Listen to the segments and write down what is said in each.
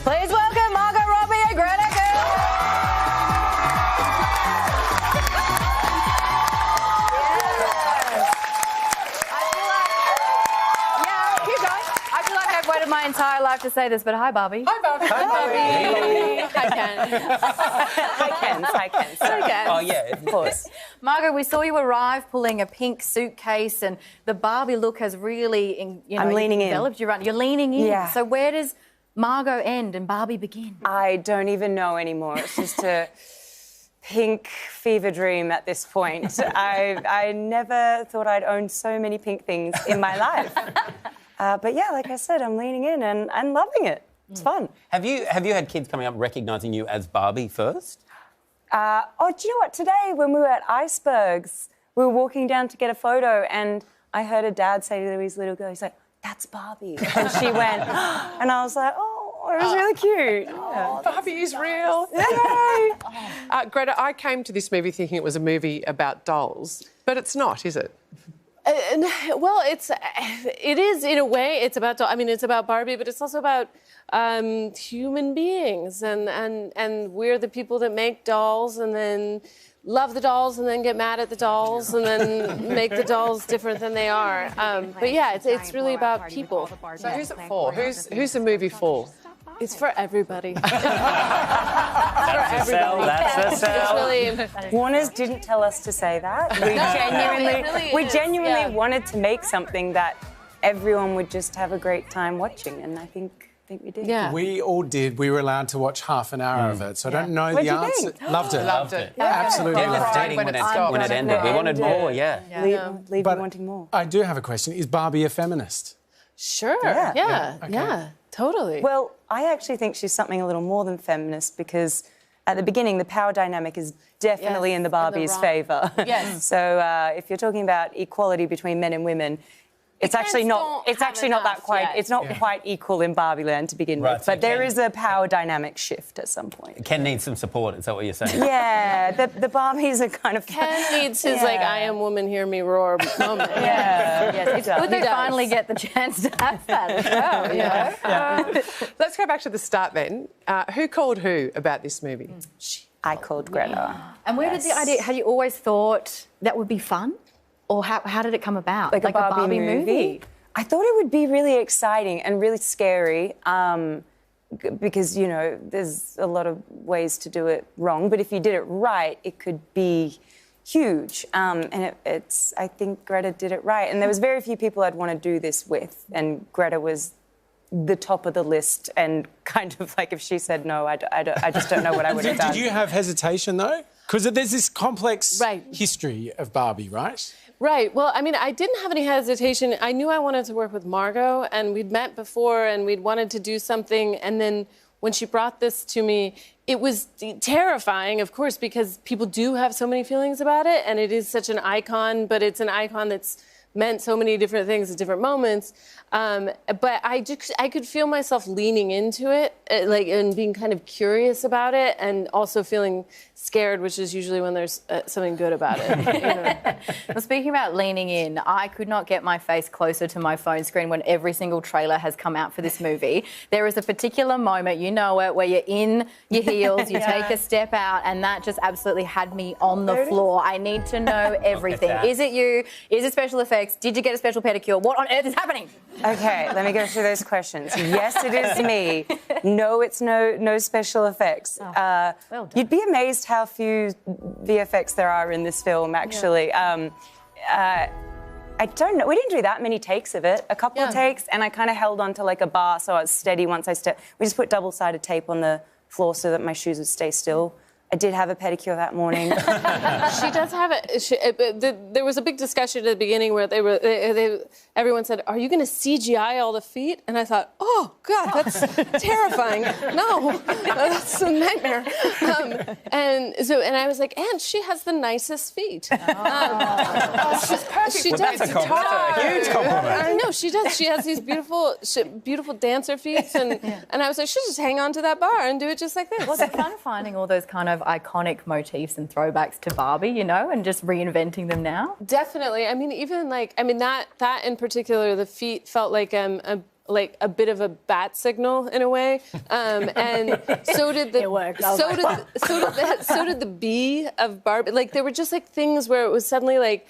Please welcome Margot Robbie and Greta Gerwig. I feel like I've waited my entire life to say this, but hi, Barbie. Hi, Barbie. Hi, Barbie. Hi, Ken. Hi, Ken. Oh, yeah, of course. Margot, we saw you arrive pulling a pink suitcase, and the Barbie look has really, I'm leaning in. enveloped you. You're leaning in. Yeah. So where does Margot end and Barbie begin? I don't even know anymore. It's just a pink fever dream at this point. I never thought I'd own so many pink things in my life. But yeah, like I said, I'm leaning in and I'm loving it. It's fun. Have you had kids coming up recognising you as Barbie first? Do you know what? Today, when we were at Icebergs, we were walking down to get a photo and I heard a dad say to his little girl, he's like, "That's Barbie." And she went, and I was like, oh, it was really cute. Yeah. Barbie is real. Greta, I came to this movie thinking it was a movie about dolls, but it's not, is it? Well, it is in a way. It's about, it's about Barbie, but it's also about human beings, and we're the people that make dolls, and then love the dolls, and then get mad at the dolls, and then make the dolls different than they are. But yeah, it's really about people. So who's it for? Who's the movie for? It's for everybody. That's a sell. That's a sell. It's really... Warners didn't tell us to say that. We genuinely wanted to make something that everyone would just have a great time watching, and I think we did. Yeah. We all did. We were allowed to watch half an hour of it, so I don't know What'd the you answer. think? Loved it. Loved it. Yeah, absolutely loved it. Devastating when when it ended. We wanted more, yeah. Leave But you wanting more. I do have a question. Is Barbie a feminist? Sure. Yeah. Yeah, totally. Well, I actually think she's something a little more than feminist because at the beginning, the power dynamic is definitely Yes, in the Barbie's wrong. favour. Yes. So if you're talking about equality between men and women, it's actually Kens not. don't It's have actually not that enough quite. yet. It's not quite equal in Barbie Land to begin Right, with. so But there Ken- is a power dynamic shift at some point. Ken needs some support, is that what you're saying? Yeah, the Barbies are kind of. Ken needs his, I am woman, hear me roar moment. Yeah. Yes, it's good they does. finally get the chance to have that as well, you know? Let's go back to the start then. Who called who about this movie? I called Greta. And where did the idea, had you always thought that would be fun? Or how did it come about? Like a Barbie movie? I thought it would be really exciting and really scary because, you know, there's a lot of ways to do it wrong. But if you did it right, it could be huge. And I think Greta did it right. And there was very few people I'd want to do this with. And Greta was the top of the list. And kind of like if she said no, I just don't know what I would have done. Did you have hesitation, though? Because there's this complex history of Barbie, right? Right. Well, I didn't have any hesitation. I knew I wanted to work with Margot, and we'd met before, and we'd wanted to do something. And then when she brought this to me, it was terrifying, of course, because people do have so many feelings about it, and it is such an icon, but it's an icon that's meant so many different things at different moments. But I could feel myself leaning into it, and being kind of curious about it, and also feeling scared, which is usually when there's something good about it. You know? Well, speaking about leaning in, I could not get my face closer to my phone screen when every single trailer has come out for this movie. There is a particular moment, you know it, where you're in your heels, you take a step out, and that just absolutely had me on the floor. I need to know everything. Is it you? Is it special effects? Did you get a special pedicure? What on earth is happening? Okay, let me go through those questions. Yes, it is me. No, it's no special effects. Well done. You'd be amazed how few VFX there are in this film, actually. I don't know. We didn't do that many takes of it. A couple of takes, and I kind of held onto like a bar so I was steady once I stepped. We just put double-sided tape on the floor so that my shoes would stay still. I did have a pedicure that morning. She does have it. There was a big discussion at the beginning where everyone said, "Are you going to CGI all the feet?" And I thought, "Oh God, that's terrifying. No, that's a nightmare." And I was like, "And she has the nicest feet. She's perfect. She does. That's a huge compliment. I know she does. She has these beautiful dancer feet, and I was like, she'll just hang on to that bar and do it just like this." Was it fun finding all those kind of iconic motifs and throwbacks to Barbie, you know, and just reinventing them now? Definitely. That in particular, the feet felt like a like a bit of a bat signal in a way, and so did the so did the bee of Barbie. Like there were just like things where it was suddenly like.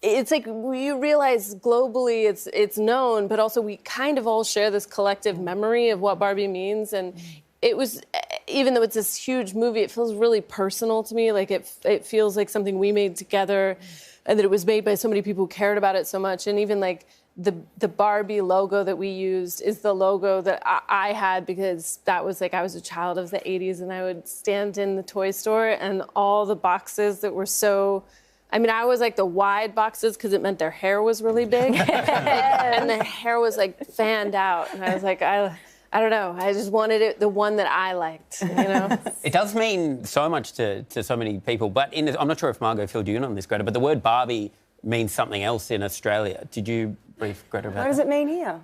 It's like you realize globally it's known, but also we kind of all share this collective memory of what Barbie means. And it was, even though it's this huge movie, it feels really personal to me. Like it feels like something we made together, and that it was made by so many people who cared about it so much. And even like the Barbie logo that we used is the logo that I had, because that was like, I was a child of the 80s, and I would stand in the toy store and all the boxes that were so... I mean, I was like the wide boxes because it meant their hair was really big. And the hair was like fanned out. And I was like, I don't know. I just wanted it, the one that I liked, you know? It does mean so much to so many people. But I'm not sure if Margot filled you in on this, Greta, but the word Barbie means something else in Australia. Did you brief Greta about that? What does it mean here?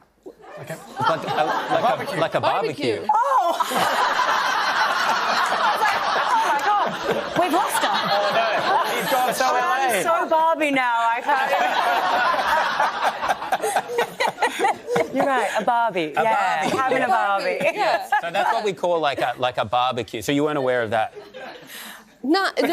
Like a barbecue. Oh! Oh my God! We've lost her. Oh no! He's gone so away. I'm so Barbie now. I can't. You're right. A Barbie. Barbie. Having a Barbie. Yeah. So that's what we call like a barbecue. So you weren't aware of that? Not as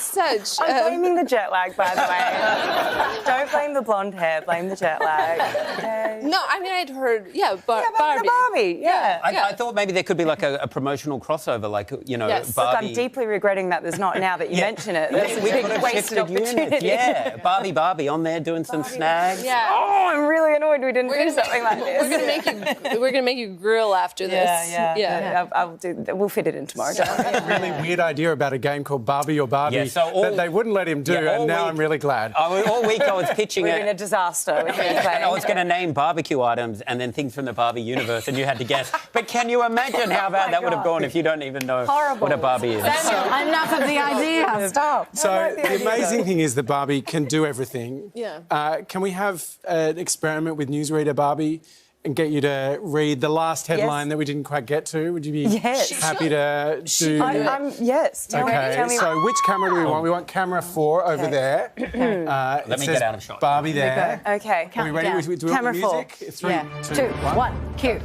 such. I'm blaming the jet lag, by the way. Don't blame the blonde hair. Blame the jet lag. Okay. No, I mean, I'd heard, Barbie. Barbie. Barbie. Yeah. I thought maybe there could be like a promotional crossover, like, you know, Yes. Barbie. Look, I'm deeply regretting that there's not now that you mention it. There's a We big could have wasted shifted units. opportunity. Yeah, Barbie on there doing some snags. Yeah. Oh, I'm really annoyed we didn't do something like this. We're gonna make you grill after this. Yeah. I'll do. We'll fit it in tomorrow. Really weird idea about a game called Barbie or Barbie Yeah, so that they wouldn't let him do, all and now week- I'm really glad. All week I was pitching We're it. in a disaster with And I gameplay. was going to name barbecue items and then things from the Barbie universe, and you had to guess. But can you imagine how bad that would have gone if you don't even know what a Barbie is? Enough of the idea. Stop. So the amazing thing is that Barbie can do everything. Yeah. Can we have an experiment with Newsreader Barbie and get you to read the last headline that we didn't quite get to? Would you be happy to do? Yes. Tell me. So which camera do we want? We want camera 4 over there. Let me get out of shot. Barbie there. Okay. Are we ready? Do we Camera want 4. music? 3, Yeah. 2, 1. Cue.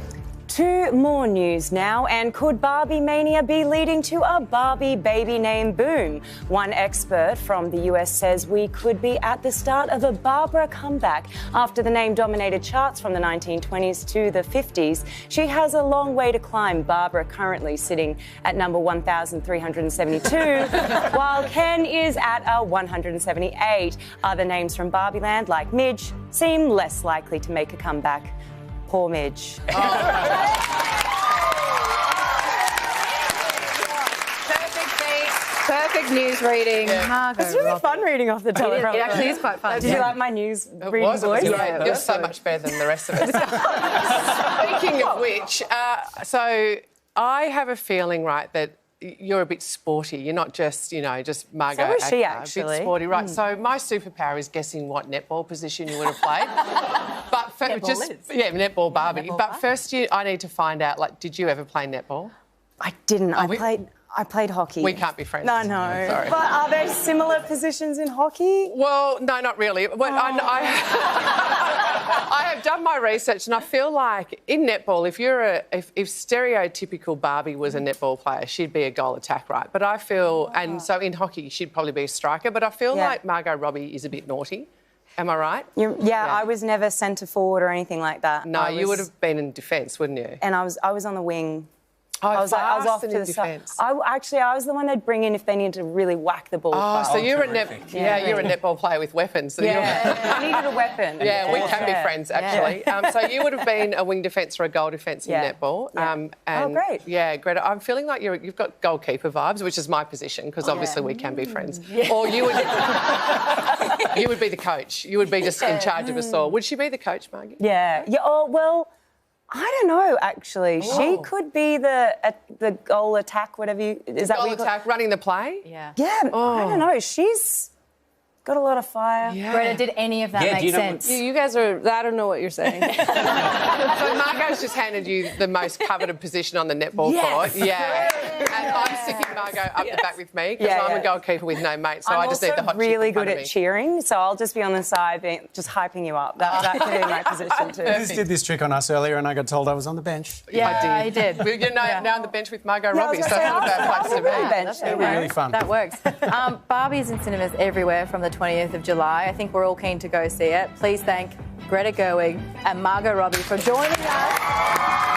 2 more news now, and could Barbie mania be leading to a Barbie baby name boom? One expert from the US says we could be at the start of a Barbara comeback. After the name dominated charts from the 1920s to the 50s, she has a long way to climb. Barbara currently sitting at number 1,372, while Ken is at a 178. Other names from Barbieland, like Midge, seem less likely to make a comeback. Poor Midge. Perfect news reading. Margot It's really fun reading off the teleprompter. It actually is quite fun. Did you like my news reading It was voice? great. You're so much better than the rest of us. Speaking of which, so I have a feeling, right, that you're a bit sporty. You're not just, just Margot. So is she, Akbar, actually. A bit sporty, right? So my superpower is guessing what netball position you would have played. But netball Barbie. But first, I need to find out. Like, did you ever play netball? I didn't. I played hockey. We can't be friends. No. Sorry. But are there similar positions in hockey? Well, no, not really. Well, I have done my research, and I feel like in netball, if stereotypical Barbie was a netball player, she'd be a goal attack, right? But I feel, and so in hockey, she'd probably be a striker. But I feel like Margot Robbie is a bit naughty. Am I right? I was never centre forward or anything like that. No, you would have been in defence, wouldn't you? And I was on the wing. Oh, I was off to in the side. defence. I was the one they'd bring in if they needed to really whack the ball. Oh, so you're a you're a netball player with weapons. So I needed a weapon. Yeah, we can be friends, actually. So you would have been a wing defence or a goal defence in netball. Great. Yeah, Greta, I'm feeling like you've got goalkeeper vibes, which is my position, because obviously we can be friends. Or you would you would be the coach. You would be just in charge of us all. Would she be the coach, Margie? Yeah. Oh, well, I don't know, actually. She could be the goal attack, whatever you... Is that Goal what you call attack, running the play? Yeah. Yeah, I don't know. She's got a lot of fire. Greta, did any of that Yeah, do make you know sense? You guys are, I don't know what you're saying. So Margot's just handed you the most coveted position on the netball court. Yeah. And I'm sticking Margot up the back with me because I'm a goalkeeper with no mates, so I just need the hot chick really in front good of at me. cheering, so I'll just be on the side, just hyping you up. That could be my position too. Liz did this trick on us earlier, and I got told I was on the bench. Yeah, I did. Well, you're now on the bench with Margot Robbie, was so gonna it's not a say, bad place to be. bench. It'll be really fun. That works. Barbie's in cinemas everywhere from the 20th of July. I think we're all keen to go see it. Please thank Greta Gerwig and Margot Robbie for joining us.